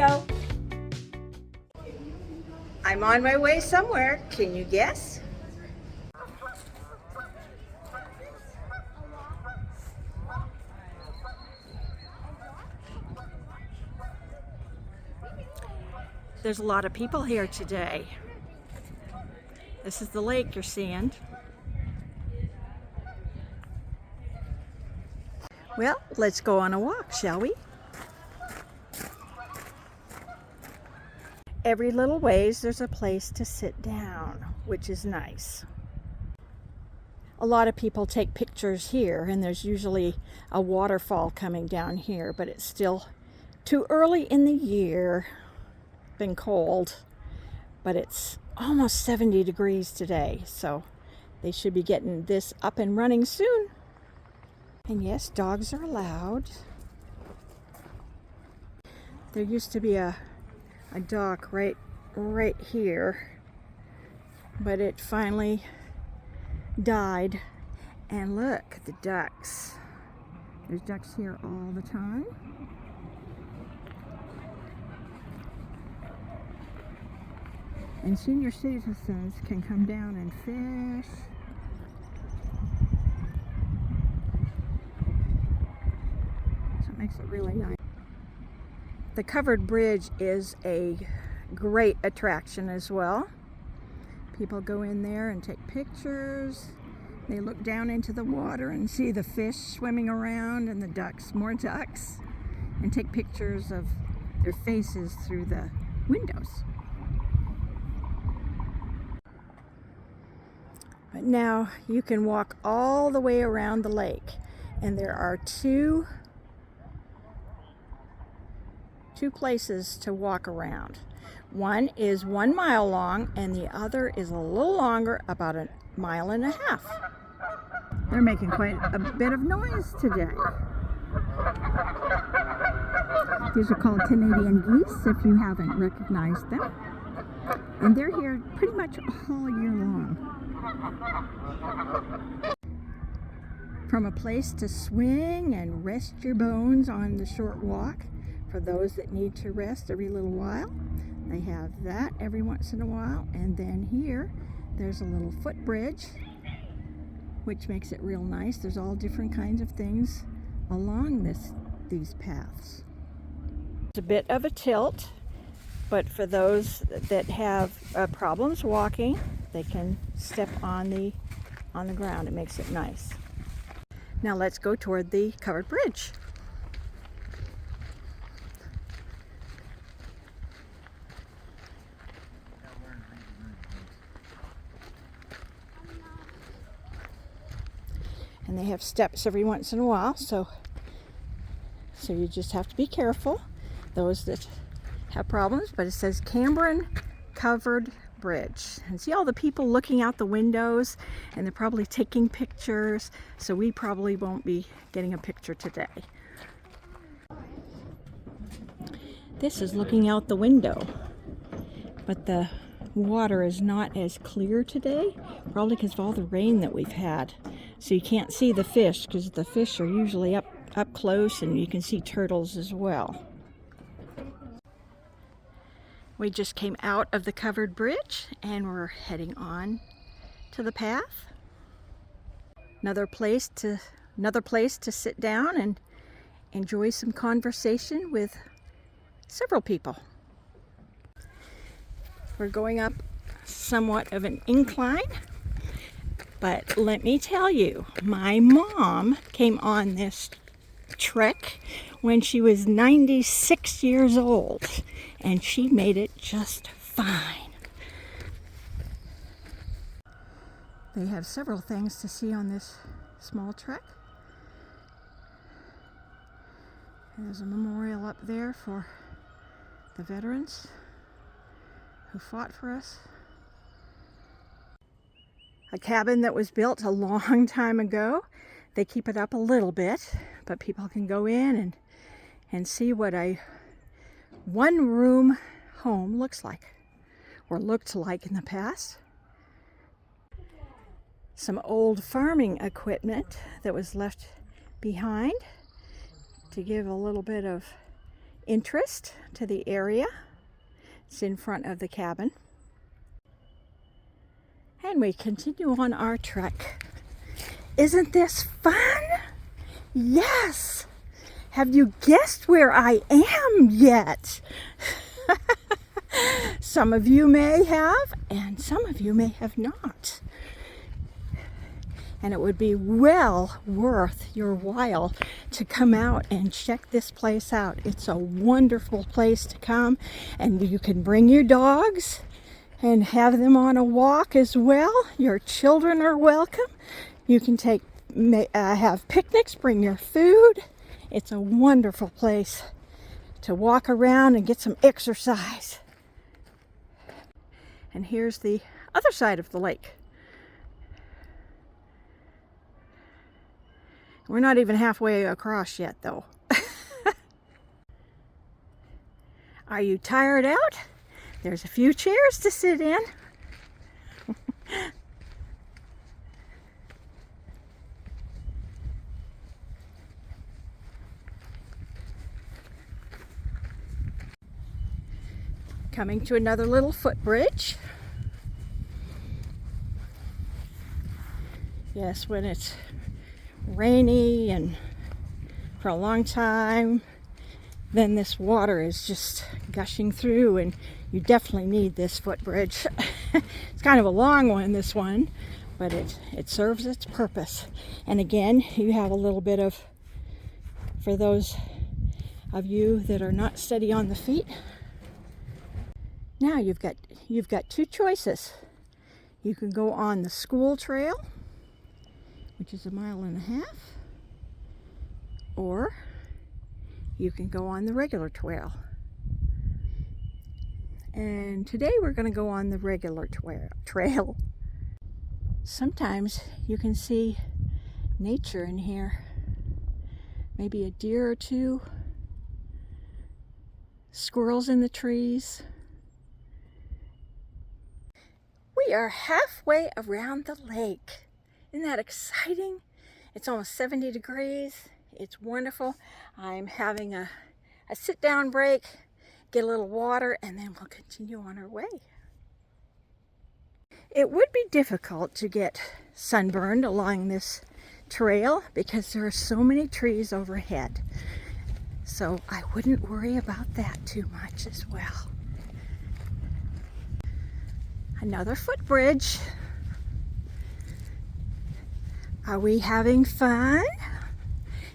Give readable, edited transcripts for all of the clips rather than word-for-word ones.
video. I'm on my way somewhere. Can you guess? There's a lot of people here today. This is the lake you're seeing. Well, let's go on a walk, shall we? Every little ways there's a place to sit down, which is nice. A lot of people take pictures here, and there's usually a waterfall coming down here, but it's still too early in the year. Been cold, but it's almost 70 degrees today, so they should be getting this up and running soon. And yes, dogs are allowed. There used to be a dock right here, but it finally died. And look, the ducks. There's ducks here all the time. And senior citizens can come down and fish. So it makes it really nice. The covered bridge is a great attraction as well. People go in there and take pictures. They look down into the water and see the fish swimming around and the ducks, more ducks, and take pictures of their faces through the windows. But now you can walk all the way around the lake, and there are two places to walk around. One is 1 mile long, and the other is a little longer, about 1.5 miles. They're making quite a bit of noise today. These are called Canadian geese, if you haven't recognized them. And they're here pretty much all year long. From a place to swing and rest your bones on the short walk, for those that need to rest every little while, they have that every once in a while. And then here, there's a little footbridge, which makes it real nice. There's all different kinds of things along these paths. It's a bit of a tilt, but for those that have problems walking, they can step on the ground. It makes it nice. Now let's go toward the covered bridge. And they have steps every once in a while, so you just have to be careful, those that have problems. But it says Cameron Covered Bridge, and see all the people looking out the windows, and they're probably taking pictures, so we probably won't be getting a picture today. This is looking out the window, but the water is not as clear today, probably because of all the rain that we've had. So you can't see the fish, because the fish are usually up close, and you can see turtles as well. We just came out of the covered bridge, and we're heading on to the path. Another place to sit down and enjoy some conversation with several people. We're going up somewhat of an incline, but let me tell you, my mom came on this trek when she was 96 years old, and she made it just fine. They have several things to see on this small trek. There's a memorial up there for the veterans who fought for us. A cabin that was built a long time ago. They keep it up a little bit, but people can go in and see what a one-room home looks like, or looked like in the past. Some old farming equipment that was left behind to give a little bit of interest to the area. It's in front of the cabin. And we continue on our trek. Isn't this fun? Yes! Have you guessed where I am yet? Some of you may have, and some of you may have not. And it would be well worth your while to come out and check this place out. It's a wonderful place to come, and you can bring your dogs and have them on a walk as well. Your children are welcome. You can have picnics, bring your food. It's a wonderful place to walk around and get some exercise. And here's the other side of the lake. We're not even halfway across yet, though. Are you tired out? There's a few chairs to sit in. Coming to another little footbridge. Yes, when it's rainy and for a long time, then this water is just gushing through, and you definitely need this footbridge. It's kind of a long one, this one, but it serves its purpose. And again, you have a little bit of, for those of you that are not steady on the feet, now you've got two choices. You can go on the school trail, which is 1.5 miles, or you can go on the regular trail. And today we're going to go on the regular trail. Sometimes you can see nature in here. Maybe a deer or two, squirrels in the trees. We are halfway around the lake. Isn't that exciting? It's almost 70 degrees. It's wonderful. I'm having a sit-down break, get a little water, and then we'll continue on our way. It would be difficult to get sunburned along this trail because there are so many trees overhead. So I wouldn't worry about that too much as well. Another footbridge. Are we having fun?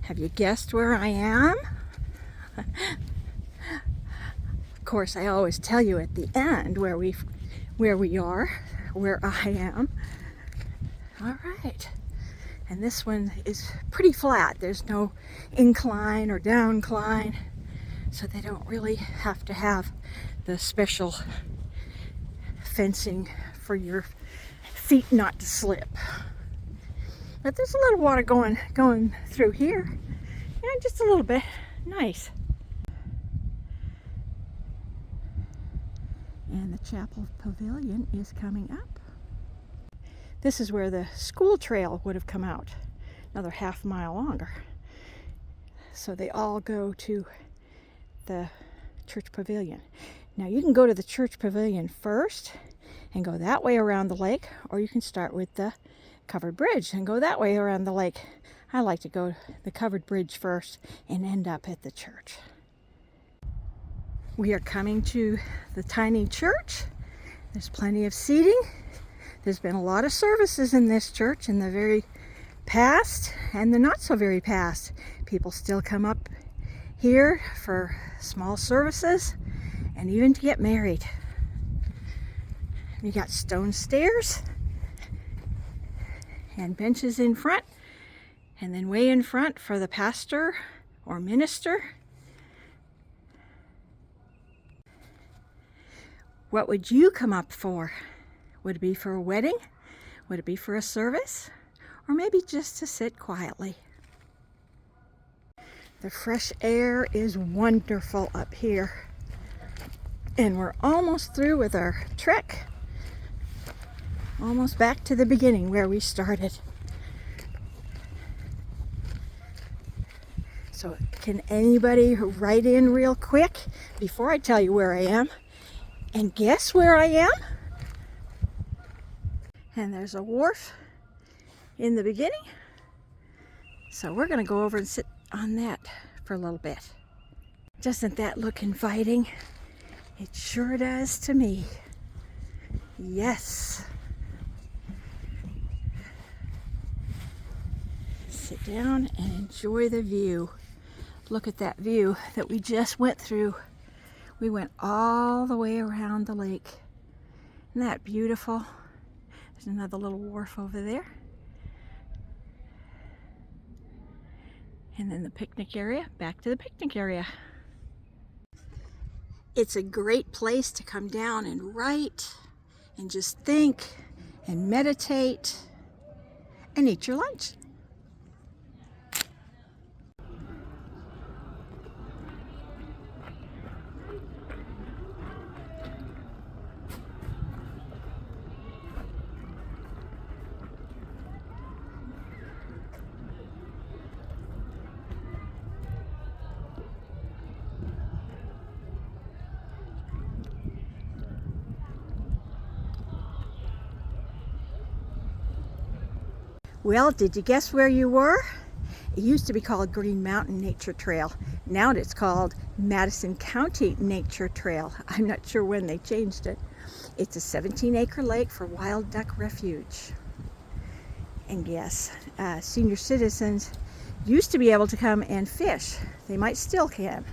Have you guessed where I am? Of course, I always tell you at the end where I am. All right. And this one is pretty flat. There's no incline or downcline, so they don't really have to have the special fencing for your feet not to slip. But there's a little water going through here, and just a little bit. Nice. And the chapel pavilion is coming up. This is where the school trail would have come out, another 1/2 mile longer. So they all go to the church pavilion. Now you can go to the church pavilion first and go that way around the lake, or you can start with the covered bridge and go that way around the lake. I like to go the covered bridge first and end up at the church. We are coming to the tiny church. There's plenty of seating. There's been a lot of services in this church in the very past and the not so very past. People still come up here for small services and even to get married. We got stone stairs and benches in front, and then way in front for the pastor or minister. What would you come up for? Would it be for a wedding? Would it be for a service? Or maybe just to sit quietly? The fresh air is wonderful up here. And we're almost through with our trek. Almost back to the beginning where we started. So So can anybody write in real quick before I tell you where I am? And guess where I am? And there's a wharf in the beginning. So we're going to go over and sit on that for a little bit. Doesn't that look inviting? It sure does to me. Yes. Sit down and enjoy the view. Look at that view that we just went through. We went all the way around the lake. Isn't that beautiful? There's another little wharf over there. And then the picnic area, back to the picnic area. It's a great place to come down and write and just think and meditate and eat your lunch. Well, did you guess where you were? It used to be called Green Mountain Nature Trail. Now it's called Madison County Nature Trail. I'm not sure when they changed it. It's a 17-acre lake for wild duck refuge. And yes, senior citizens used to be able to come and fish. They might still can.